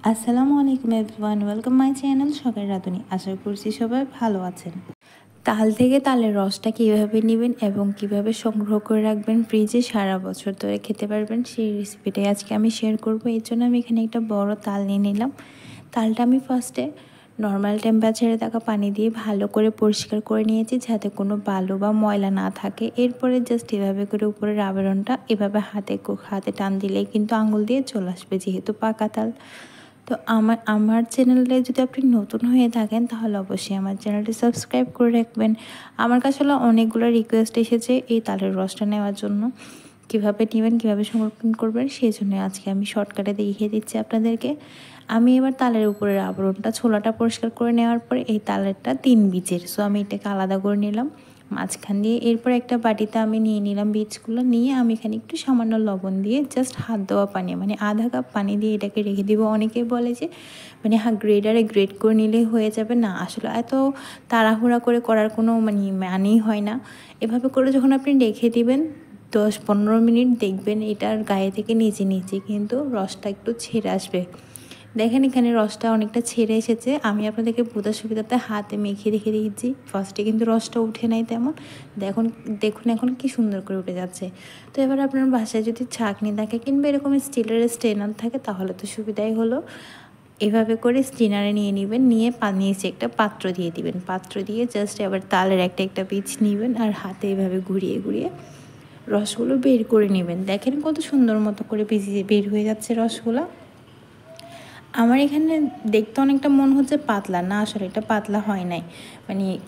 আসসালামু আলাইকুম everyone, welcome my channel শখের রাঁধুনি। আশা করছি সবাই ভালো আছেন। তাল থেকে তালের রসটা কীভাবে নেবেন এবং কিভাবে সংগ্রহ করে রাখবেন ফ্রিজে সারা বছর ধরে খেতে পারবেন, সেই রেসিপিটাই আজকে আমি শেয়ার করব। এর জন্য আমি এখানে একটা বড় তাল নিয়ে নিলাম। তালটা আমি ফার্স্টে নর্মাল টেম্পারেচারে থাকা পানি দিয়ে ভালো করে পরিষ্কার করে নিয়েছি, যাতে কোনো বালু বা ময়লা না থাকে। এরপরে জাস্ট এভাবে করে উপরের আবরণটা এভাবে হাতে টান দিলেই কিন্তু আঙুল দিয়ে চলে আসবে, যেহেতু পাকা তাল। তো আমার চ্যানেলে যদি আপনি নতুন হয়ে থাকেন তাহলে অবশ্যই আমার চ্যানেলটি সাবস্ক্রাইব করে রাখবেন। আমার কাছে অনেকগুলো রিকোয়েস্ট এসেছে এই তালের রসটা নেওয়ার জন্য। কীভাবে নেবেন, কীভাবে সংরক্ষণ করবেন, সেই জন্য আজকে আমি শর্টকাটে দেখিয়ে দিচ্ছি আপনাদেরকে। আমি এবার তালের উপরের আবরণটা ছোলাটা পরিষ্কার করে নেওয়ার পরে এই তালেরটা 3 বীজের, সো আমি এটাকে আলাদা করে নিলাম মাঝখান দিয়ে। এরপর একটা বাটিতে আমি নিয়ে নিলাম বীজগুলো, নিয়ে আমি এখানে একটু সামান্য লবণ দিয়ে জাস্ট হাত দেওয়া পানি, মানে আধা কাপ পানি দিয়ে এটাকে রেখে দিব। অনেকে বলে যে গ্রেডারে গ্রেড করে নিলে হয়ে যাবে, না আসলে এত তাড়াহুড়া করে করার কোনো মানেই হয় না। এভাবে করে যখন আপনি রেখে দিবেন 10-15 মিনিট, দেখবেন এটার গায়ে থেকে নিচে নিচে কিন্তু রসটা একটু ছেড়ে আসবে। দেখেন এখানে রসটা অনেকটা ছেড়ে এসেছে। আমি আপনাদেরকে বোঝার সুবিধাতে হাতে মেখে রেখে দিয়েছি। ফার্স্টে কিন্তু রসটা উঠে নাই তেমন, দেখুন এখন কি সুন্দর করে উঠে যাচ্ছে। তো এবার আপনার বাসায় যদি ছাঁকনি থাকে কিংবা এরকম স্টিলের স্ট্রেনার থাকে তাহলে তো সুবিধাই হলো। এভাবে করে স্ট্রেনারে নিয়ে নেবেন, নিয়ে নিচে একটা পাত্র দিয়ে দিবেন। পাত্র দিয়ে জাস্ট এবার তালের একটা বীজ নেবেন আর হাতে এভাবে ঘুরিয়ে ঘুরিয়ে রসগুলো বের করে নেবেন। দেখেন কত সুন্দর মতো করে বের হয়ে যাচ্ছে রসগুলো। আমার এখানে দেখতে অনেকটা মন হচ্ছে পাতলা, না আসলে এটা পাতলা হয় নাই,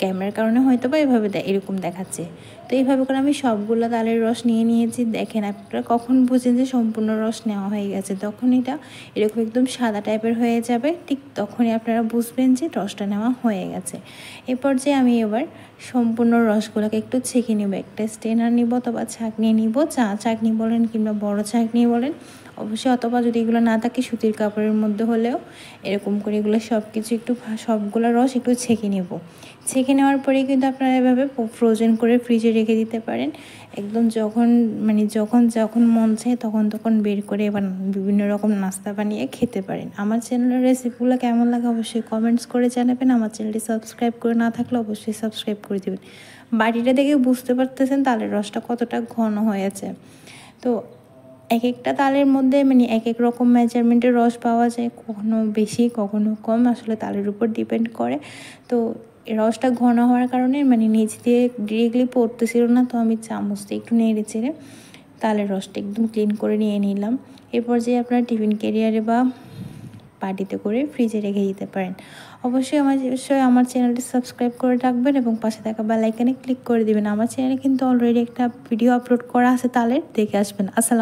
ক্যামেরার কারণে হয়তো বা এভাবে এরকম দেখাচ্ছে। তো এইভাবে করে আমি সবগুলো তালের রস নিয়ে নিয়েছি। দেখেন আপনারা কখন বুঝেন যে সম্পূর্ণ রস নেওয়া হয়ে গেছে, তখন এটা এরকম একদম সাদা টাইপের হয়ে যাবে, ঠিক তখনই আপনারা বুঝবেন যে রসটা নেওয়া হয়ে গেছে। এরপর যে আমি এবার সম্পূর্ণ রসগুলোকে একটু ছেঁকে নেব। একটা স্ট্রেনার নিব অথবা ছাঁকনি নিব, ছাঁকনি বলেন কিংবা বড় ছাঁকনি বলেন অবশ্যই, অথবা যদি এগুলো না থাকে সুতির কাপড়ের মধ্যে হলেও এরকম করে এগুলো সবগুলো রস একটু ছেঁকে নেব। ছেঁকে নেওয়ার পরে কিন্তু আপনারা এভাবে ফ্রোজেন করে ফ্রিজে রেখে দিতে পারেন। একদম যখন মন চায় তখন বের করে এবার বিভিন্ন রকম নাস্তা বানিয়ে খেতে পারেন। আমার চ্যানেলের রেসিপিগুলো কেমন লাগে অবশ্যই কমেন্টস করে জানাবেন। আমার চ্যানেলটি সাবস্ক্রাইব করে না থাকলে অবশ্যই সাবস্ক্রাইব করে দেবেন। বাটিটা দেখে বুঝতে পারতেছেন তালের রসটা কতটা ঘন হয়েছে। তো এক একটা তালের মধ্যে এক এক রকম মেজারমেন্টের রস পাওয়া যায়, কখনো বেশি কখনো কম, আসলে তালের উপর ডিপেন্ড করে। তো রসটা ঘন হওয়ার কারণে নিচ দিয়ে ডিরেক্টলি পড়তেছিল না, তো আমি চামচ দিয়ে একটু নেড়ে চেড়ে তালের রসটা একদম ক্লিন করে নিয়ে নিলাম। এরপর যে আপনার টিফিন ক্যারিয়ারে বা বাটিতে করে ফ্রিজে রেখে দিতে পারেন। অবশ্যই আমার চ্যানেলটি সাবস্ক্রাইব করে রাখবেন এবং পাশে থাকা বেল আইকনে ক্লিক করে দিবেন। আমার চ্যানেলে কিন্তু অলরেডি একটা ভিডিও আপলোড করা আছে তালের, দেখে আসবেন। আসসালামু